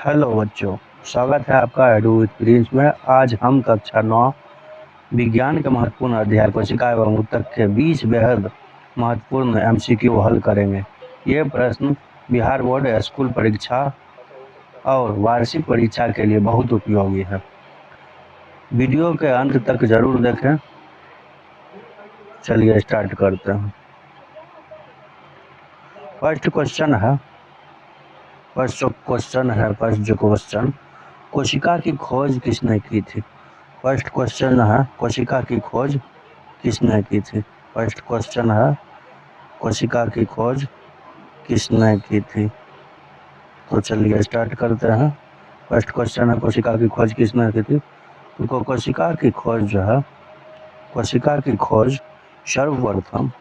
Hello बच्चों, स्वागत है आपका एडू विद प्रिंस में। आज हम कक्षा 9 विज्ञान के महत्वपूर्ण अध्याय कोशिका एवं ऊतक के 20 बेहद महत्वपूर्ण एमसीक्यू हल करेंगे। ये प्रश्न बिहार बोर्ड स्कूल परीक्षा और वार्षिक परीक्षा के लिए बहुत उपयोगी है। वीडियो के अंत तक जरूर देखें। चलिए स्टार्ट करते हैं। फर्स्ट क्वेश्चन कोशिका की खोज किसने की थी? फर्स्ट क्वेश्चन है कोशिका की खोज किसने की थी? फर्स्ट क्वेश्चन है कोशिका की खोज किसने की थी? तो चलिए स्टार्ट करते हैं। फर्स्ट क्वेश्चन है कोशिका की खोज किसने की थी? तो कोशिका की खोज जो है, कोशिका की खोज सर्वप्रथम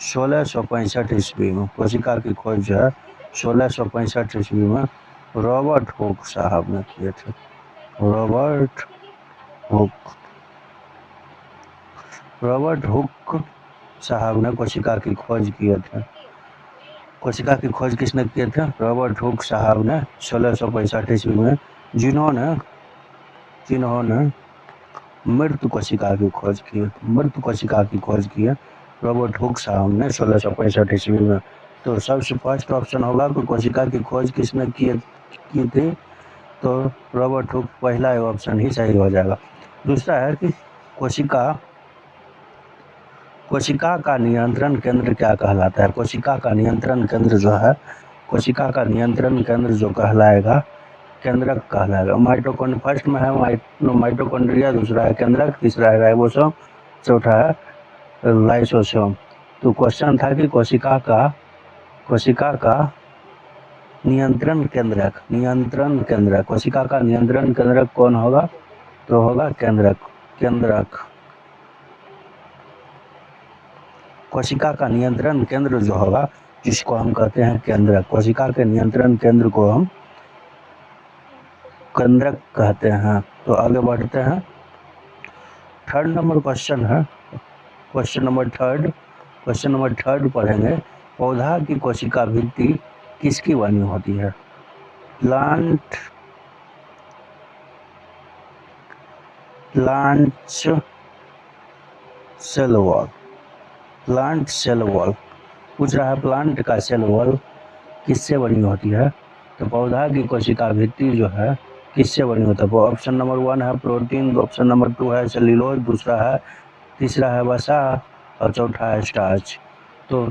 1665 ईस्वी में, कोशिका की खोज जो है 1665 ईस्वी में रॉबर्ट हुक साहब ने किए थे। रॉबर्ट हुक साहब ने कोशिका की खोज किए थे। कोशिका की खोज किसने किए थे? रॉबर्ट हुक साहब ने 1665 ईस्वी में, जिन्होंने मृत कोशिका की खोज की है रॉबर्ट हुक साहब ने 1665 ईस्वी में। तो सबसे फर्स्ट ऑप्शन होगा कि कोशिका की खोज किसने की थी, तो रॉबर्ट हुक पहला ऑप्शन ही सही हो जाएगा। दूसरा है कि कोशिका का नियंत्रण केंद्र क्या कहलाता है? कोशिका का नियंत्रण केंद्र जो है, कोशिका का नियंत्रण केंद्र जो कहलाएगा, केंद्रक कहलाएगा। फर्स्ट में है माइटोकॉन्ड्रिया, दूसरा है केंद्रक, तीसरा है राइबोसोम, चौथा है लाइसोसोम। तो क्वेश्चन था कि कोशिका का नियंत्रण केंद्रक, कोशिका का नियंत्रण केंद्रक कौन होगा? तो होगा केंद्रक। कोशिका का नियंत्रण केंद्र जो होगा, जिसको हम कहते हैं केंद्रक, कोशिका के नियंत्रण केंद्र को हम केंद्रक कहते हैं। तो आगे बढ़ते हैं। थर्ड नंबर क्वेश्चन है, क्वेश्चन नंबर थर्ड पढ़ेंगे। पौधा की कोशिका भित्ति किसकी बनी होती है? प्लांट सेल वॉल पूछ रहा है। प्लांट का सेल वॉल किससे बनी होती है? तो पौधा की कोशिका भित्ति जो है किससे बनी होता है? ऑप्शन नंबर 1 है प्रोटीन, ऑप्शन नंबर 2 है सेल्यूलोज, तीसरा है वसा और चौथा है स्टार्च। तो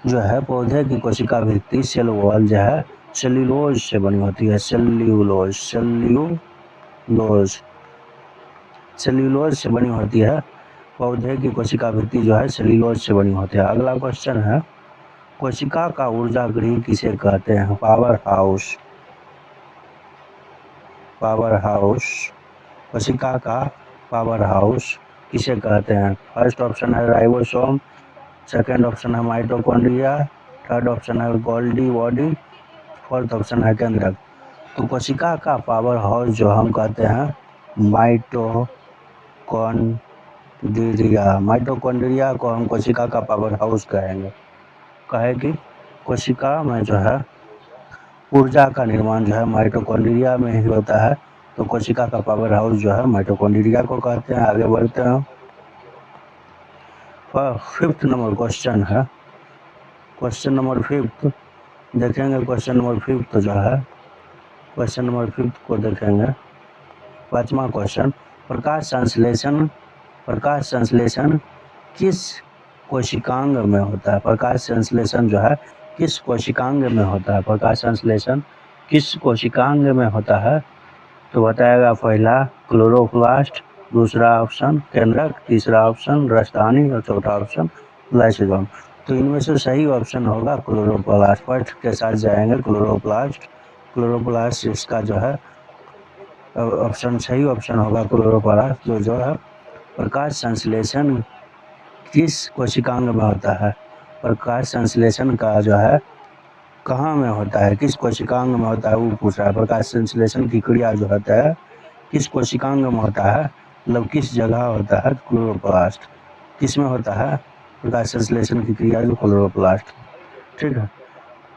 जो है पौधे की कोशिका भित्ति सेल वॉल जो है सेल्यूलोज से बनी होती है। सेल्यूलोज से बनी होती है। पौधे की कोशिका भित्ति जो है सेल्यूलोज से बनी होती है। अगला क्वेश्चन है, कोशिका का ऊर्जा गृह किसे कहते हैं? Power house. कोशिका का पावर हाउस किसे कहते हैं? फर्स्ट ऑप्शन है राइबोसोम, सेकंड ऑप्शन है माइटोकॉन्ड्रिया, थर्ड ऑप्शन है गोल्गी बॉडी, फोर्थ ऑप्शन है केंद्रक। तो कोशिका का पावर हाउस जो हम कहते हैं माइटोकॉन्ड्रिया को हम कोशिका का पावर हाउस कहेंगे। कहे कि कोशिका में जो है ऊर्जा का निर्माण जो है माइटोकॉन्ड्रिया में ही होता है। तो कोशिका का पावर हाउस जो है माइटोकॉन्ड्रिया को कहते हैं। आगे बढ़ते हैं। फिफ्थ नंबर क्वेश्चन है, क्वेश्चन नंबर फिफ्थ देखेंगे। क्वेश्चन नंबर फिफ्थ जो है, क्वेश्चन नंबर फिफ्थ को देखेंगे। पांचवा क्वेश्चन, प्रकाश संश्लेषण किस कोशिकांग में होता है? प्रकाश संश्लेषण जो है किस कोशिकांग में होता है? प्रकाश संश्लेषण किस कोशिकांग में होता है? तो बताएगा पहला क्लोरोप्लास्ट, दूसरा ऑप्शन केंद्रक, तीसरा ऑप्शन रजधानी और चौथा ऑप्शन लाइसोसोम। तो इनमें से सही ऑप्शन होगा क्लोरोप्लास्ट। फर्स्ट के साथ जाएंगे क्लोरोप्लास्ट इसका जो है ऑप्शन सही ऑप्शन होगा क्लोरोप्लास्ट। जो है प्रकाश संश्लेषण किस कोशिकांग में होता है? प्रकाश संश्लेषण का जो है कहाँ में होता है, किस कोशिकांग में होता है, वो पूछ रहा है। प्रकाश संश्लेषण की क्रिया जो होता है किस कोशिकांग में होता है, मतलब किस जगह होता है? क्लोरोप्लास्ट। किस में होता है प्रकाश संश्लेषण की क्रिया? जो क्लोरोप्लास्ट। ठीक है।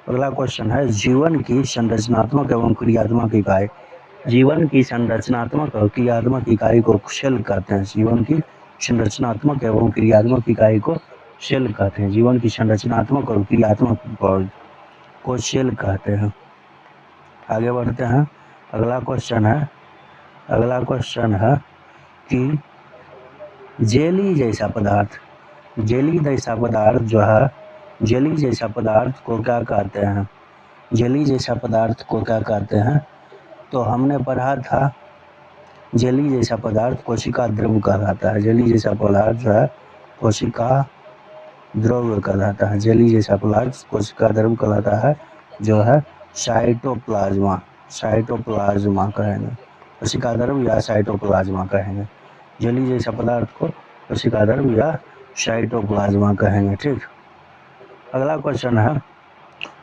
अगला क्वेश्चन है जीवन की संरचनात्मक एवं क्रियात्मक इकाई। जीवन की संरचनात्मक और क्रियात्मक इकाई को सेल कहते हैं। जीवन की संरचनात्मक एवं क्रियात्मक इकाई को सेल कहते हैं। जीवन की संरचनात्मक और क्रियात्मक को सेल कहते हैं। आगे बढ़ते हैं। अगला क्वेश्चन है कि जेली जैसा पदार्थ को क्या कहते हैं? जेली जैसा पदार्थ को क्या कहते हैं? तो हमने पढ़ा था जेली जैसा पदार्थ कोशिका द्रव कहलाता है। जेली जैसा पदार्थ जो है कोशिका द्रव कहलाता है। जेली जैसा पदार्थ कोशिका द्रव कहलाता है, जो है साइटोप्लाज्मा कहेंगे। कोशिका द्रव या साइटोप्लाज्मा कहेंगे। जेली जैसा पदार्थ को कोशिका द्रव या साइटोप्लाज्मा कहेंगे। ठीक। अगला क्वेश्चन है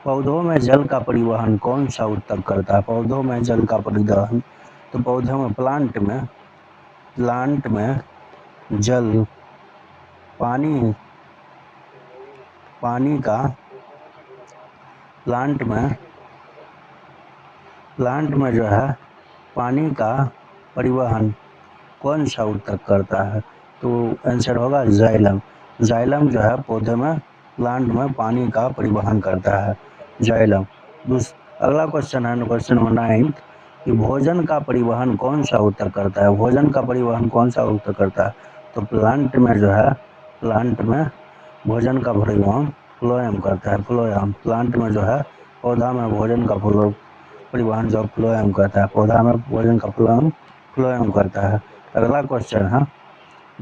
पौधों में जल का परिवहन कौन सा ऊतक करता है? पौधों में जल का परिवहन, तो पौधों में प्लांट में जल पानी का प्लांट में जो है पानी का परिवहन कौन सा ऊतक करता है? तो आंसर होगा जाइलम। जाइलम जो है पौधे में प्लांट में पानी का परिवहन करता है, जाइलम। अगला क्वेश्चन है क्वेश्चन नंबर 9 कि भोजन का परिवहन कौन सा ऊतक करता है? भोजन का परिवहन कौन सा ऊतक करता है? तो प्लांट में भोजन का परिवहन फ्लोएम करता है। फ्लोएम प्लांट में जो है पौधा में भोजन का परिवहन जो फ्लोएम करता है, पौधा में भोजन का फ्लोएम करता है। अगला क्वेश्चन है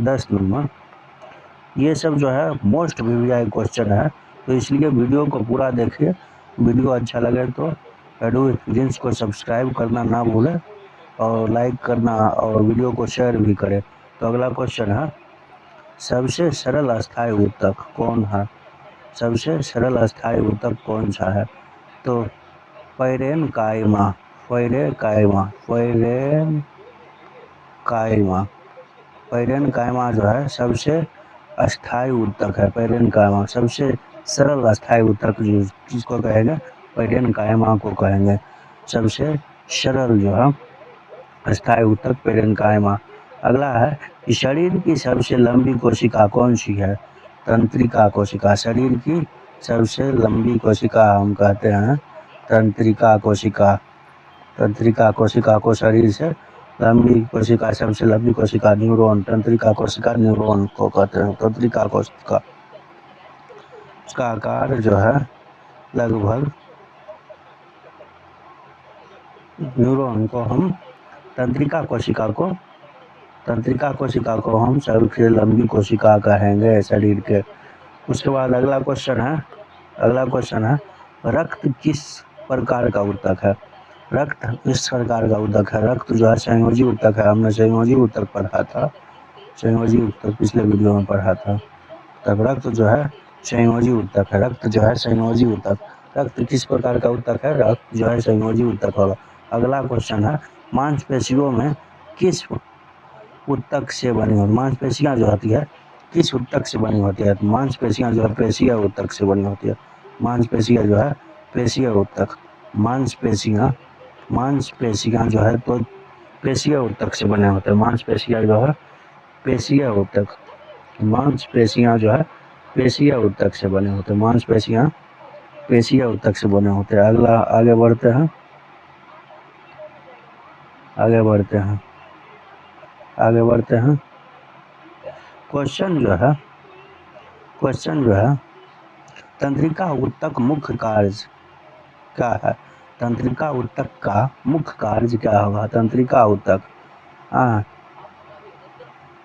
10 नंबर। ये सब जो है मोस्ट वीवीआई क्वेश्चन है, तो इसलिए वीडियो को पूरा देखिए। वीडियो अच्छा लगे तो एडू एक्सपीरियंस को सब्सक्राइब करना ना भूलें और लाइक करना और वीडियो को शेयर भी करें। तो अगला क्वेश्चन है सबसे सरल अस्थायी ऊतक कौन है? सबसे सरल अस्थायी ऊतक कौन सा है? तो पैरेनकाइमा जो है सबसे अस्थायी ऊतक है। पैरेनकाइमा सबसे सरल अस्थायी ऊतक जिसको कहेंगे पैरेनकाइमा को कहेंगे। सबसे सरल जो है अस्थायी ऊतक पैरेनकाइमा। अगला है कि शरीर की सबसे लंबी कोशिका कौन सी है? तंत्रिका कोशिका। शरीर की सबसे लंबी कोशिका हम कहते हैं तंत्रिका कोशिका। तंत्रिका कोशिका को शरीर से लंबी कोशिका, सबसे लंबी कोशिका न्यूरॉन, तंत्रिका कोशिका न्यूरॉन को कहते हैं। तंत्रिका कोशिका, उसका आकार जो है लगभग न्यूरॉन को हम तंत्रिका कोशिका को हम सबसे लंबी कोशिका कहेंगे शरीर के। उसके बाद अगला क्वेश्चन है रक्त किस प्रकार का ऊतक है? रक्त किस प्रकार का ऊतक है? रक्त जो है संयोजी ऊतक है। हमने संयोजी ऊतक पढ़ा था, संयोजी ऊतक पिछले वीडियो में पढ़ा था। तब रक्त जो है संयोजी ऊतक है। रक्त जो है संयोजी ऊतक। रक्त किस प्रकार का ऊतक है? रक्त जो है संयोजी ऊतक होगा। अगला क्वेश्चन है मांसपेशियों में किस ऊतक से बनी होती? मांसपेशियां जो होती है किस ऊतक से बनी होती है? मांसपेशियां जो है पेशीय ऊतक से बनी होती है। मांसपेशियां जो है पेशीय ऊतक। मांसपेशियां जो है तो पेशीय ऊतक से बने होते हैं। मांसपेशियां जो है पेशीय ऊतक। मांसपेशियां जो है पेशीय ऊतक से बने होते हैं। मांसपेशियां पेशीय ऊतक से बने होते हैं। अगला आगे बढ़ते हैं। क्वेश्चन जो है तंत्रिका ऊतक मुख्य कार्य क्या है? तंत्रिका ऊतक का मुख्य कार्य क्या होगा? तंत्रिका ऊतक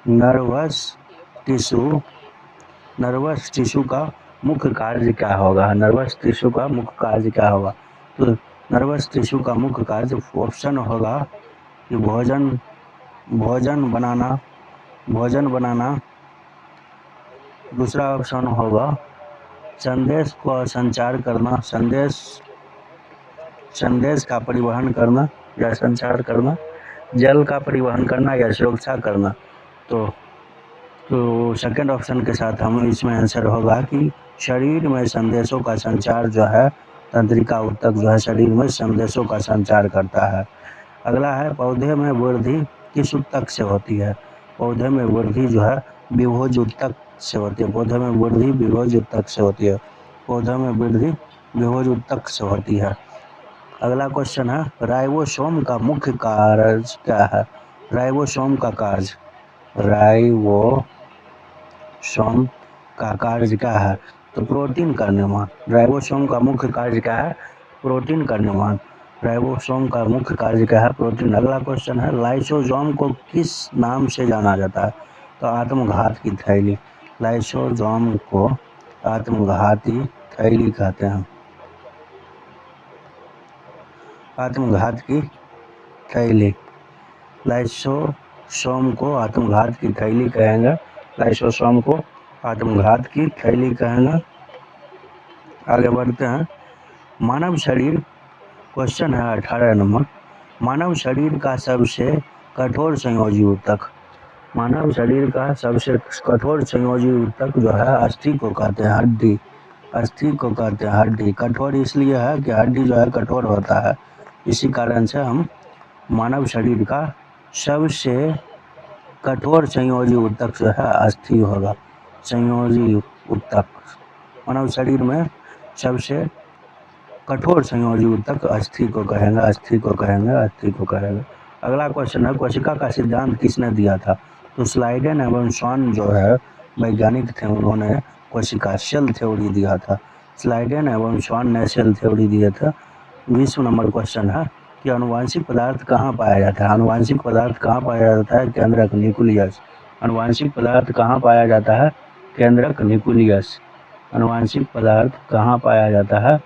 नर्वस टिश्यू का मुख्य कार्य क्या होगा? नर्वस टिश्यू का मुख्य कार्य क्या होगा? तो नर्वस टिश्यू का मुख्य कार्य ऑप्शन होगा कि भोजन बनाना। दूसरा ऑप्शन होगा संदेश को संचार करना, संदेश का परिवहन करना या संचार करना, जल का परिवहन करना या सुरक्षा करना। तो सेकंड ऑप्शन के साथ हम इसमें आंसर होगा कि शरीर में संदेशों का संचार जो है तंत्रिका ऊतक जो है शरीर में संदेशों का संचार करता है। अगला है पौधे में वृद्धि किस ऊतक से होती है? पौधे में वृद्धि जो है विभोज ऊतक से होती है। पौधे में वृद्धि विभोज ऊतक से होती है। पौधे में वृद्धि विभोज ऊतक से होती है। अगला क्वेश्चन है राइबोसोम का मुख्य कार्य क्या है? राइबोसोम का कार्य, राइबोसोम का कार्य क्या है? तो प्रोटीन का निर्माण। राइबोसोम का मुख्य कार्य क्या है? प्रोटीन का निर्माण। राइबोसोम का मुख्य कार्य क्या है? प्रोटीन। अगला क्वेश्चन है लाइसोसोम को किस नाम से जाना जाता है? तो आत्मघात की थैली। लाइसोसोम को आत्मघाती थैली कहते हैं। आत्मघात की थैली। लाइसोसोम को आत्मघात की थैली कहेंगे। लाइसोसोम को आत्मघात की थैली कहेंगे। आगे बढ़ते हैं। मानव शरीर, क्वेश्चन है 18 नंबर। मानव शरीर का सबसे कठोर संयोजी ऊतक। मानव शरीर का सबसे कठोर संयोजी ऊतक जो है अस्थि को कहते हैं, हड्डी। अस्थि को कहते हैं हड्डी। कठोर इसलिए है कि हड्डी जो है कठोर होता है, इसी कारण से हम मानव शरीर का सबसे कठोर संयोजी ऊतक जो है अस्थि होगा। संयोजी ऊतक, मानव शरीर में सबसे कठोर संयोजी ऊतक अस्थि को कहेंगे, अस्थि को कहेंगे, अस्थि को कहेंगे। अगला क्वेश्चन है कोशिका का सिद्धांत किसने दिया था? तो स्लाइडेन एवं स्वान जो है वैज्ञानिक थे, उन्होंने कोशिका सेल थ्योरी दिया था। स्लाइडेन एवं स्वान ने सेल थ्योरी दिए थे। 20 नंबर क्वेश्चन है कि अनुवांशिक पदार्थ कहाँ पाया जाता है? अनुवांशिक पदार्थ कहाँ पाया जाता है? केंद्रक न्यूक्लियस। अनुवांशिक पदार्थ कहाँ पाया जाता है? केंद्रक न्यूक्लियस। अनुवांशिक पदार्थ कहाँ पाया जाता है?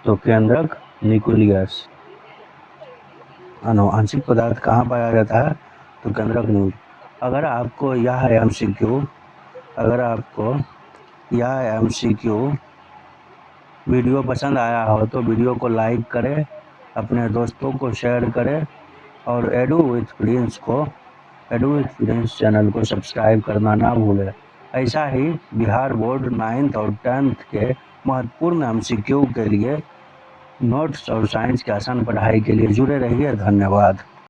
तो केंद्रक न्यूक्लियस। अनुवांशिक पदार्थ कहाँ पाया जाता है? तो केंद्रक न्यूक्लियस। अगर आपको यह एमसीक्यू वीडियो पसंद आया हो तो वीडियो को लाइक करें, अपने दोस्तों को शेयर करें और एडू विथ प्रिंस चैनल को सब्सक्राइब करना ना भूलें। ऐसा ही बिहार बोर्ड 9th और 10th के महत्वपूर्ण एमसीक्यू के लिए, नोट्स और साइंस के आसान पढ़ाई के लिए जुड़े रहिए। धन्यवाद।